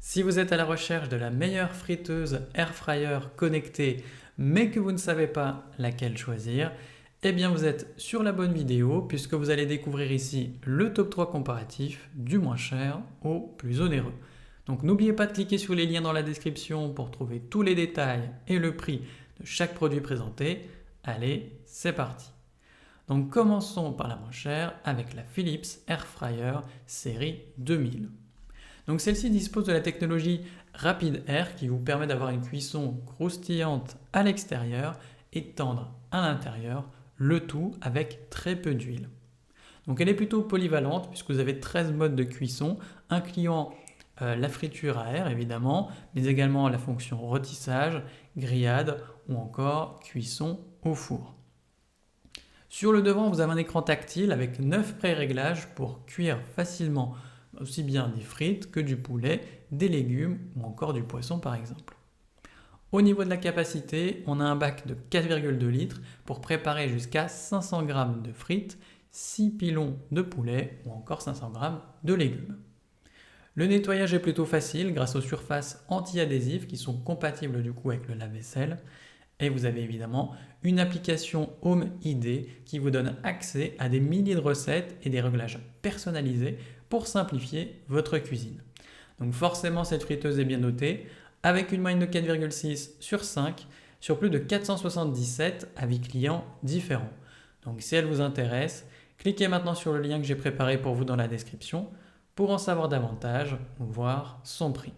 Si vous êtes à la recherche de la meilleure friteuse air fryer connectée, mais que vous ne savez pas laquelle choisir, eh bien vous êtes sur la bonne vidéo puisque vous allez découvrir ici le top 3 comparatif du moins cher au plus onéreux. Donc n'oubliez pas de cliquer sur les liens dans la description pour trouver tous les détails et le prix de chaque produit présenté. Allez, c'est parti. Donc commençons par la moins chère avec la Philips Air Fryer série 2000. Donc celle-ci dispose de la technologie Rapid Air qui vous permet d'avoir une cuisson croustillante à l'extérieur et tendre à l'intérieur, le tout avec très peu d'huile. Donc elle est plutôt polyvalente puisque vous avez 13 modes de cuisson, incluant la friture à air évidemment, mais également la fonction rôtissage, grillade ou encore cuisson au four. Sur le devant, vous avez un écran tactile avec 9 pré-réglages pour cuire facilement aussi bien des frites que du poulet, des légumes ou encore du poisson par exemple. Au niveau de la capacité, on a un bac de 4,2 litres pour préparer jusqu'à 500 g de frites, 6 pilons de poulet ou encore 500 g de légumes. Le nettoyage est plutôt facile grâce aux surfaces anti-adhésives qui sont compatibles du coup avec le lave-vaisselle. Et vous avez évidemment une application Home ID qui vous donne accès à des milliers de recettes et des réglages personnalisés pour simplifier votre cuisine. Donc forcément cette friteuse est bien notée avec une moyenne de 4,6 sur 5 sur plus de 477 avis clients différents. Donc si elle vous intéresse, cliquez maintenant sur le lien que j'ai préparé pour vous dans la description pour en savoir davantage ou voir son prix.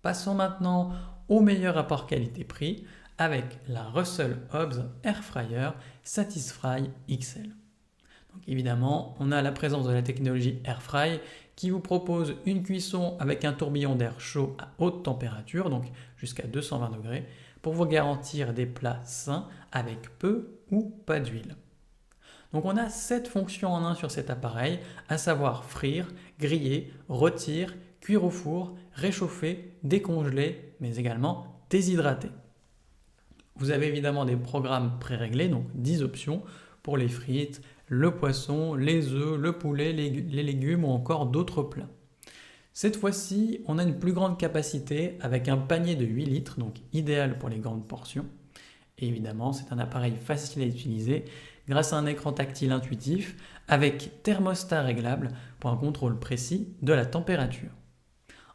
Passons maintenant au meilleur rapport qualité-prix avec la Russell Hobbs Air Fryer Satisfry XL. Donc évidemment, on a la présence de la technologie Air Fry qui vous propose une cuisson avec un tourbillon d'air chaud à haute température, donc jusqu'à 220 degrés, pour vous garantir des plats sains avec peu ou pas d'huile. Donc on a 7 fonctions en un sur cet appareil, à savoir frire, griller, rôtir, cuire au four, réchauffer, décongeler, mais également déshydrater. Vous avez évidemment des programmes préréglés, donc 10 options pour les frites, le poisson, les œufs, le poulet, les légumes ou encore d'autres plats. Cette fois-ci, on a une plus grande capacité avec un panier de 8 litres, donc idéal pour les grandes portions. Et évidemment, c'est un appareil facile à utiliser grâce à un écran tactile intuitif avec thermostat réglable pour un contrôle précis de la température.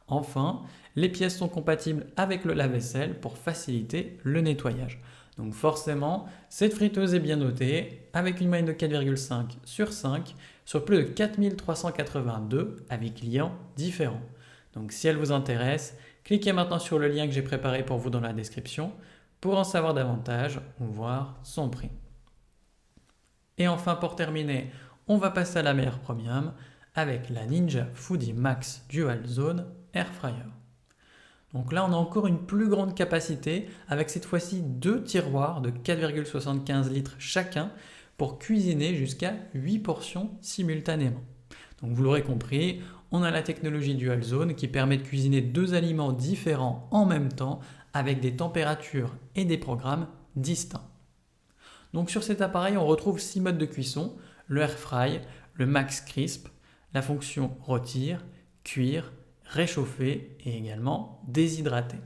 Enfin, les pièces sont compatibles avec le lave-vaisselle pour faciliter le nettoyage. Donc forcément, cette friteuse est bien notée avec une moyenne de 4,5 sur 5 sur plus de 4382 avis clients différents. Donc si elle vous intéresse, cliquez maintenant sur le lien que j'ai préparé pour vous dans la description pour en savoir davantage ou voir son prix. Et enfin pour terminer, on va passer à la meilleure premium avec la Ninja Foodi Max Dual Zone Air Fryer. Donc là on a encore une plus grande capacité avec cette fois-ci 2 tiroirs de 4,75 litres chacun pour cuisiner jusqu'à 8 portions simultanément. Donc vous l'aurez compris, on a la technologie Dual Zone qui permet de cuisiner 2 aliments différents en même temps avec des températures et des programmes distincts. Donc sur cet appareil on retrouve 6 modes de cuisson, le Air Fry, le Max Crisp, la fonction rôtir, cuire, réchauffer et également déshydrater.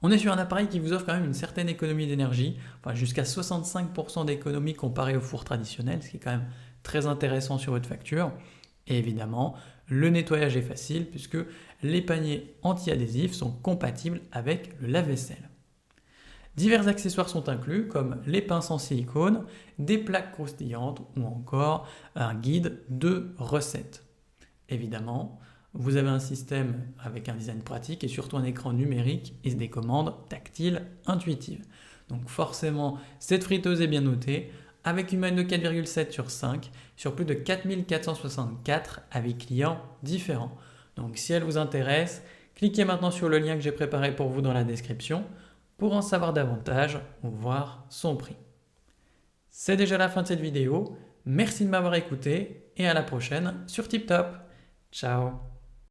On est sur un appareil qui vous offre quand même une certaine économie d'énergie, enfin jusqu'à 65% d'économie comparé au four traditionnel, ce qui est quand même très intéressant sur votre facture. Et évidemment, le nettoyage est facile puisque les paniers anti-adhésifs sont compatibles avec le lave-vaisselle. Divers accessoires sont inclus comme les pinces en silicone, des plaques croustillantes ou encore un guide de recettes. Évidemment, vous avez un système avec un design pratique et surtout un écran numérique et des commandes tactiles intuitives. Donc forcément, cette friteuse est bien notée avec une moyenne de 4,7 sur 5 sur plus de 4464 avis clients différents. Donc si elle vous intéresse, cliquez maintenant sur le lien que j'ai préparé pour vous dans la description pour en savoir davantage ou voir son prix. C'est déjà la fin de cette vidéo. Merci de m'avoir écouté et à la prochaine sur TipTop. Ciao.